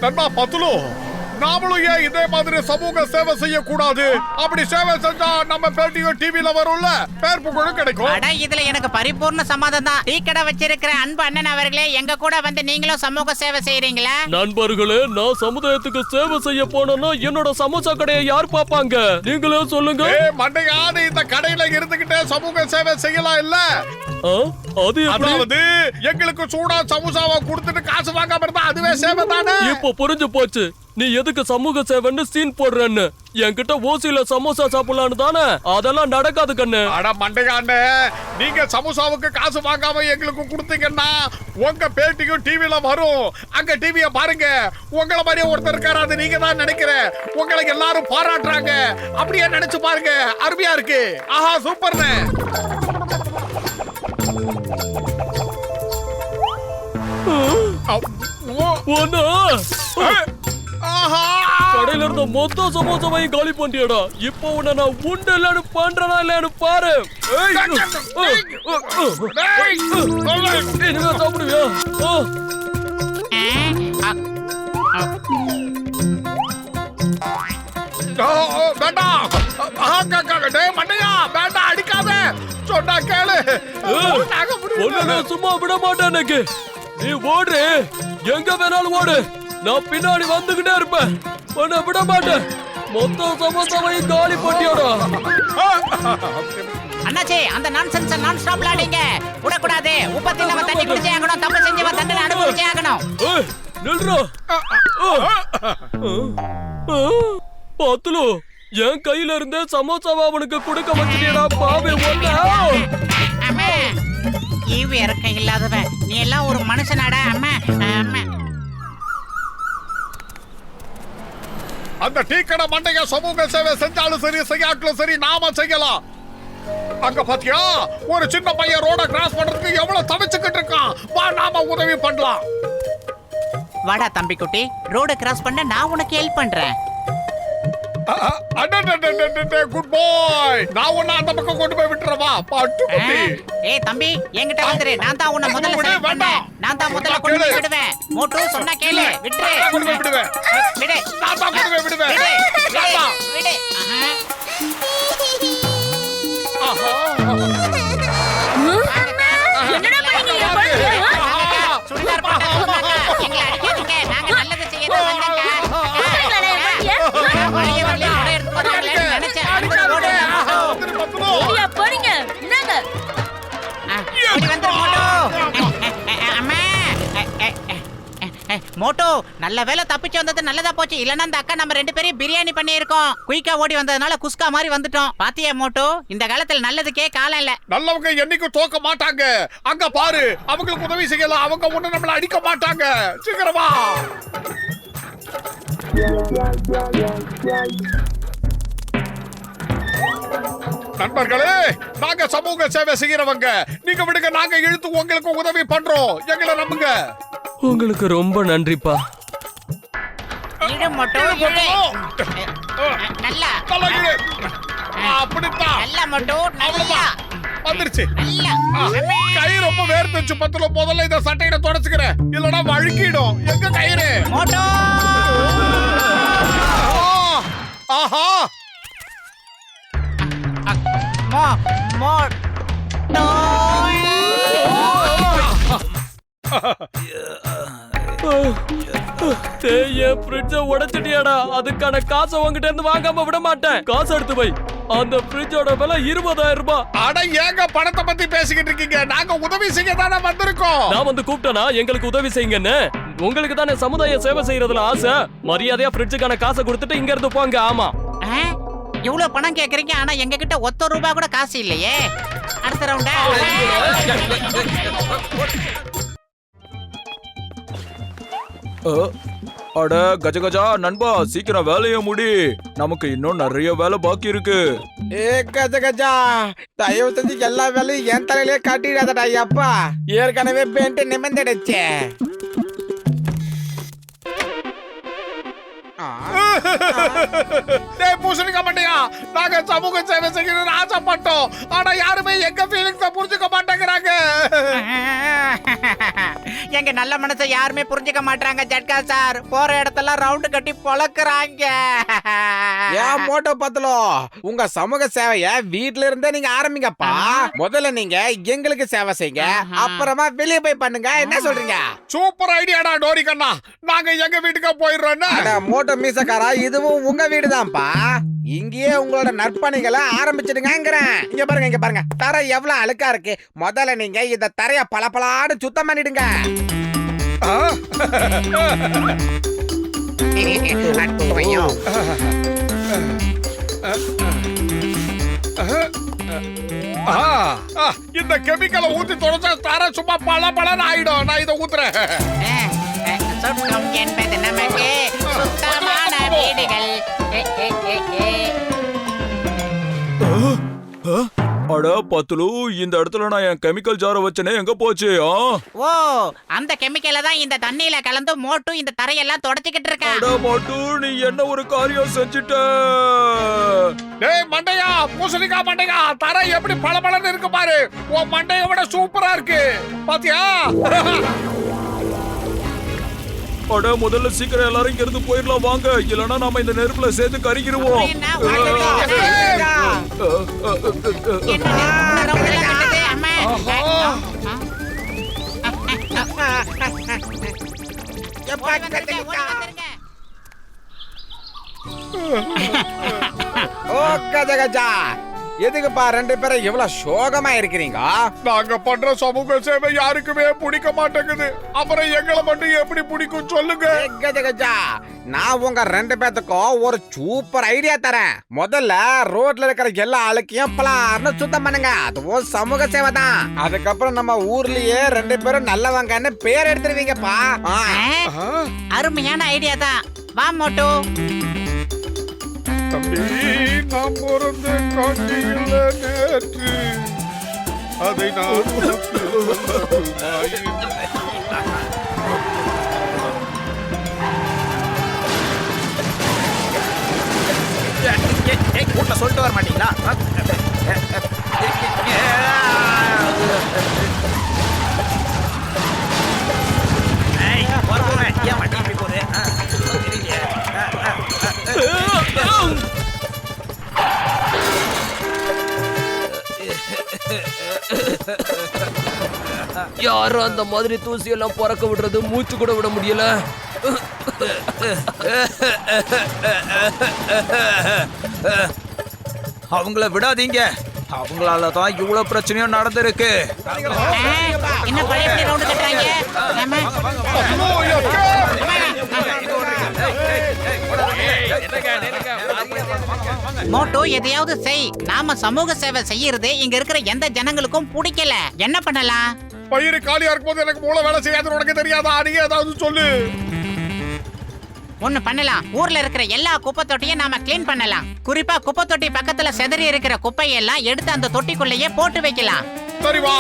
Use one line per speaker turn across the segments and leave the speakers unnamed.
நண்பா பத்துலு, நாமளும் ஏன் இதே மாதிரி சமூக சேவை செய்யக்கூடாது? அப்படி சேவை செஞ்சா நம்ம பேட்டியோ டிவில வரும்ல, பேர் புகழும் கிடைக்கும்.
அட இதுல எனக்கு பரிபூர்ண சம்மதம் தான். டீ கடை வச்சிருக்கிற அன்பு அண்ணன் அவர்களே, எங்க கூட வந்து நீங்களும் சமூக சேவை செய்யறீங்களா?
நண்பர்களே, நான் சமுதாயத்துக்கு சேவை செய்ய போனேன்னா என்னோட சமோசா கடையை யார் பாப்பாங்க? நீங்களே சொல்லுங்க.
மண்டையா, இந்த கடையில இருந்துகிட்டே சமூக சேவை செய்யலாம் இல்ல?
அது
அதாவது எங்களுக்கு சூடா சமோசாவை கொடுத்துட்டு காசு வாங்காம இருந்தா அதுவே சேவை தானே?
இப்போ புரிஞ்சு போச்சு நீ எதுக்கு சமூக சேவைன்னு சீன் போடுறன்னு. என்கிட்ட ஓசியில சமோசா சாப்பிடலான்னு தானே? அதெல்லாம் நடக்காது கண்ணு.
அட மண்டையாண்ணே, நீங்க சமோசாவுக்கு காசு வாங்காம எங்களுக்கு கொடுத்தீங்கன்னா உங்க பேட்டியும் டிவில வரும். அங்க டிவிய பாருங்க, உங்களை மாதிரியே ஒருத்தர் இருக்காரு, அது நீங்க தான் நினைக்கிறேன். உங்களை எல்லாரும் பாராட்டுறாங்க. அப்படியே நினைச்சு பாருங்க, அருமையா இருக்கு. ஆஹா சூப்பர்னு.
கடையில இருந்த மொத்த சமோசாவையும் காலி பண்ணியடா. இப்போ உன்னை நான் உண்டெல்லாம் பண்றனா இல்லன்னு பாரு. இனிமே சாப்பிடுவியா?
வேண்டாம், அடிக்காத. சொன்னா கேளு.
சும்மா விட மாட்டேன். எனக்கு நீ ஓடு, எங்க வேணாலும் ஓடு, நான் பின்னாடி வந்துகிட்டே இருப்பேன். உன்னை விட மாட்டேன். மொத்த சமோசாவையும் காலி பண்ணியோடா.
அண்ணாச்சி, அந்த நான்சென்ஸ் நான் ஸ்டாப் லாடிங்க விடக்கூடாது. உப்பத்தி நம்ம தண்ணி குடிச்சே ஆகணும். தப்பு செஞ்சவ தண்டனை அனுபவிச்சே ஆகணும்.
நில்றா. பத்துலு, என் கையில இருந்த சமோசாவை அவனுக்கு கொடுக்க வச்சிட்டியடா பாவி.
அம்மா, ஈவு இறக்க இல்லாதவன் நீ எல்லாம் ஒரு மனுஷனாடா. அம்மா அம்மா,
அந்த டீ கடை மண்டைய சமூக சேவை செஞ்சாலும் சரி, செய்யாட்களும் சரி, நாம செய்யலாம். அங்க பாத்தியா, ஒரு சின்ன பையன் ரோட கிராஸ் பண்றதுக்கு எவ்வளவு தவிச்சுக்கிட்டு இருக்கான். வா, நாம உதவி பண்ணலாம்.
வாடா தம்பி குட்டி, ரோட கிராஸ் பண்ண நான் உனக்கு ஹெல்ப் பண்றேன்.
குட் பாய். நான் உன்னை அந்த பக்கம் கொண்டு போய் விட்டுறவா பாட்டு குட்டி.
ஏய் தம்பி, என்கிட்ட வந்துரு. நான் தான் உன்னை முதல்ல செலக்ட் பண்ணேன். நான் தான் முதல்ல கொண்டு போய் விடுவேன். மோட்டு சொன்னா கேளு. விட்டுரு.
கொண்டு போய் விடுவேன்.
விடு.
நான் தான் கொண்டு போய் விடுவேன்.
விடு.
ஆஹா.
என்னடா பண்ணீங்க?
சுடிதார் போட்டா சொன்னாங்க. எங்களை அடிக்காதீங்க. நாங்க நல்லது செய்ய தான் வந்தோங்க. மோட்டோ, நல்ல வேலை தப்பிச்சு வந்தது நல்லதா போச்சு. இல்லன்னா அந்த அக்கா நம்ம 2 பேரையும் பிரியாணி பண்ணியிருக்கோம். குயிக்கா ஓடி வந்ததுனால குஸ்கா மாதிரி வந்துட்டோம். பாத்தியா மோட்டோ, இந்த காலத்துல நல்லதுக்கே காலம் இல்ல.
நல்லவங்க என்னைக்கும் தோக்க மாட்டாங்க. அங்க பாரு, அவங்களுக்கு உதவி செய்யலாம். அவங்க ஒண்ணு நம்மள அடிக்க மாட்டாங்க. சீக்கிரமா. நண்பர்களே, நாங்க சமூக சேவை செய்யறவங்க. நீங்க விடுங்க, நாங்க இழுத்து உங்களுக்கு உதவி பண்றோம். எங்களை நம்புங்க.
உங்களுக்கு ரொம்ப நன்றிப்பா.
இடு மோட்டோ, இடு. நல்லா
இடு. அப்படித்தான்.
நல்லா மோட்டோ, நல்லா
வந்துருச்சு.
நல்லா.
கை ரொம்ப வேர்த்துச்சு. பத்துல முதல்ல இந்த சட்டையில தொடச்சுக்கிறேன், இல்லனா வழுக்கிடும். எங்க கயிறு?
மோட்டோ.
ஆஹா.
உடைச்சிட்டியாடா. அதுக்கான காசை உங்ககிட்ட இருந்து வாங்காம விட மாட்டேன். காசு எடுத்து வை. அந்த ஃப்ரிட்ஜோட விலை 20,000 ரூபாய்.
அட ஏங்க பணத்தை பத்தி பேசிக்கிட்டு இருக்கீங்க? நாங்க உதவி செய்ய தானே வந்திருக்கோம்.
நான் வந்து கூப்பிட்டேனா எங்களுக்கு உதவி செய்யுங்கன்னு? உங்களுக்கு தானே சமுதாய சேவை செய்யறதுல ஆசை. மரியாதையா ஃப்ரிட்ஜுக்கான காசை கொடுத்துட்டு இங்க இருந்து போங்க. ஆமா,
இவ்வளவு பணம் கேக்குறீங்க, ஆனா எங்க கிட்ட ஒத்த ரூபாய் கூட காசு இல்லையே. அடுத்த ரவுண்டா.
அட கஜகஜா நண்பா, சீக்கிரம் வேலைய முடி. நமக்கு இன்னும் நிறைய வேலை பாக்கி இருக்கு.
ஏ கஜகஜா, தயவு செஞ்சு எல்லா வேலையும் என் தலையிலே காட்டிடாதடா அப்பா. ஏற்கனவே பெயிண்ட் நிமிர்ந்துடுச்சே.
டேய் பூசணிக்க மாட்டியா, நாங்க சமூக சேவை செய்யணும்னு ஆசைப்பட்டோம். ஆனா யாருமே எங்க ஃபீலிங்ஸ புரிஞ்சுக்க மாட்டேங்கிறாங்க.
எங்க நல்ல மனசை யாருமே புரிஞ்சுக்க மாட்டாங்க ஜட்கா சார். போற இடத்தெல்லாம் ரவுண்டு கட்டி பொளக்குறாங்க.
ஏன் மோட்டோ பத்தலோ, உங்க சமூக சேவைய வீட்ல இருந்தே நீங்க ஆரம்பிங்கப்பா. முதல்ல நீங்க எங்களுக்கு சேவை செய்யுங்க, அப்புறமா வெளியே போய் பண்ணுங்க. என்ன சொல்றீங்க?
சூப்பர் ஐடியாடா டோரி கண்ணா. நாங்க எங்க வீட்டுக்கு போயிடுறோம்.
மோட்டோ மீசக்காரா, இதுவும் உங்க வீடுதான்ப்பா. இங்கேயே உங்களோட நற்பணிகளை ஆரம்பிச்சிடுங்கிறேன். இங்க பாருங்க, இங்க பாருங்க, தரை எவ்வளவு அழுக்கா இருக்கு. முதல்ல நீங்க இந்த தரைய பளபளன்னு சுத்தம் பண்ணிடுங்க.
இந்த கெமிக்கலை ஊத்தி தொடச்சா தர சும்மா பளபளன்னு ஆயிடும். நான் இதை ஊத்துறேன்.
சுத்தம் என்பது நமக்கு சுத்தமான வீடுகள்.
அட பத்துலு, இந்த இடத்துல நான் என் கெமிக்கல் ஜார வச்சனே, எங்க போச்சு?
ஓ, அந்த கெமிக்கலை தான் இந்த தண்ணியில கலந்து மோட்டு இந்த தரையெல்லாம் தொடச்சிக்கிட்டு இருக்கான்.
அட மோட்டு, நீ என்ன ஒரு காரியம் செஞ்சுட்ட?
டேய் மண்டையா, பூசணிக்கா மண்டையா, தரை எப்படி பளபளன்னு இருக்கு பாரு. உன் மண்டைய விட சூப்பரா இருக்கு பாத்தியா?
அட முதல்ல சீக்கிரம் எல்லாரும் இங்க இருந்து போயிடலாம் வாங்க, இல்லனா நாம இந்த நெருப்புல சேர்த்து கருகிடுவோம்.
ஓ கஜா கஜா, எதுக்குப்பா ரெண்டு பேரும் எவ்வளவு சோகமா இருக்கிறீங்க?
நாங்க பண்ற சமூக சேவை யாருக்குமே பிடிக்க மாட்டேங்குது. அப்புறம் எங்களை மட்டும் எப்படி பிடிக்கும் சொல்லுங்க.
கஜா கஜா, நான் உங்க ரெண்டு பேத்துக்கும் ஒரு சூப்பர் ஐடியா தரேன். முதல்ல ரோட்ல இருக்கிற எல்லா அழுக்கையும் பலார்னு சுத்தம் பண்ணுங்க. அதுவும் சமூக சேவை தான். அதுக்கப்புறம் நம்ம ஊர்லயே ரெண்டு பேரும் நல்லவங்கன்னு பேர் எடுத்துருவீங்கப்பா.
அருமையான ஐடியா தான். வா மோட்டு.
தம்பி, நாம் பிறந்த காட்சியில் நேற்று அதை நான்
கூட்ட சொல்லிட்டு வர மாட்டீங்களா? ஏன் வண்டி இப்படி போகுது?
யாரும் அந்த மாதிரி தூசி எல்லாம் பறக்க விடுறது மூச்சு கூட விட முடியல.
அவங்கள விடாதீங்க, அவங்களால தான் இவ்வளவு பிரச்சனையும் நடந்திருக்கு.
என்ன பழைய ரவுண்டு கட்டுறாங்க? மோட்டோ, எதையாவது செய். நாம சமூக சேவை செய்யறது இங்க இருக்கிற எந்த ஜனங்களுக்கும் பிடிக்கல. என்ன பண்ணலாம்?
பயிறு காலியா இருக்கும்போது எனக்கு மூளை வேலை செய்யாது உனக்கு தெரியாதா? நீங்க ஏதாவது சொல்லு.
ஒண்ணு பண்ணலாம். ஊர்ல இருக்கிற எல்லா குப்பை தொட்டியும் நாம கிளீன் பண்ணலாம். குறிப்பா குப்பை தொட்டி பக்கத்துல செதறி இருக்கிற குப்பையெல்லாம் எடுத்து அந்த தொட்டிக்குள்ளேயே போட்டு வைக்கலாம்.
சரி வா.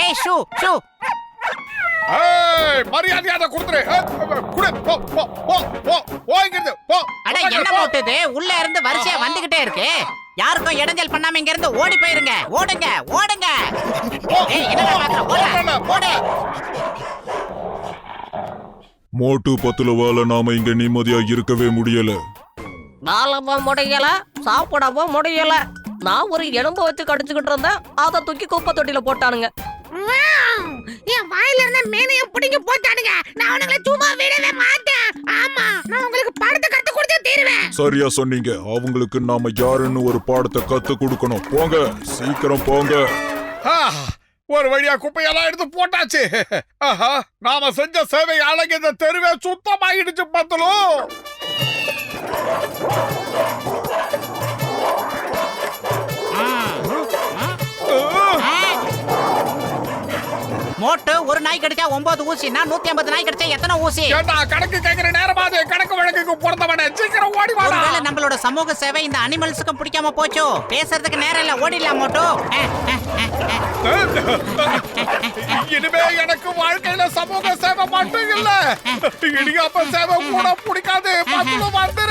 ஏய் ஷூ ஷூ,
மரியாதையா அதை கொடுத்துரு. குடு, போ போ போ போ போங்கிறது போ.
அட என்ன போட்டுது? உள்ள இருந்து வரிசையா வந்துகிட்டே இருக்கு. யாருக்கும் இடைஞ்சல் பண்ணாம இங்க இருந்து ஓடி போயிருங்க. ஓடுங்க ஓடுங்க. ஏய் என்னடா பாக்குற? ஓடு ஓடு.
மோட்டு பத்துல வேலை நாம இங்க நிம்மதியா இருக்கவே முடியல.
வாழவும் முடியல, சாப்பிடவும் முடியல. நான் ஒரு எலும்பு வச்சு கடிச்சுக்கிட்டு இருந்தேன், அதை தூக்கி குப்பை தொட்டில போட்டானுங்க.
என் வாயில இருந்த மீனைய பிடிங்க போட்டானுங்க. நான் அவங்களை சும்மா விடவே மாட்டேன். ஆமா, நான் உங்களுக்கு பாடத்தை கத்து கொடுத்து தீருவேன்.
சரியா சொன்னீங்க. அவங்களுக்கு நாம யாருன்னு ஒரு பாடத்தை கத்து கொடுக்கணும். போங்க, சீக்கிரம் போங்க.
ஒரு வழியா குப்பையெல்லாம் எடுத்து போட்டாச்சு. நாம செஞ்ச சேவை அழகு இந்த தெருவே சுத்தமாயிடுச்சு பத்தலும்.
மோட்டு ஒரு நாய் கடிச்சா 9 ஊசி, நான் 150 நாய் கடிச்சா எத்தனை ஊசி?
ஏண்டா கணக்கு கேக்குற நேரமாது, கணக்கு வழக்குக்கு பிறந்தவனே, சீக்கிரம் ஓடி வாடா.
ஒருவேளை நம்மளோட சமூக சேவை இந்த அனிமல்ஸுக்கும் பிடிக்காம போச்சோ? பேசுறதுக்கு நேரம் இல்ல, ஓடிடலாம் மோட்டு.
இனிமே எனக்கு வாழ்க்கையில சமூக சேவை மட்டும் இல்ல, இடியாப்ப சேவை கூட பிடிக்காது. பத்துல வந்து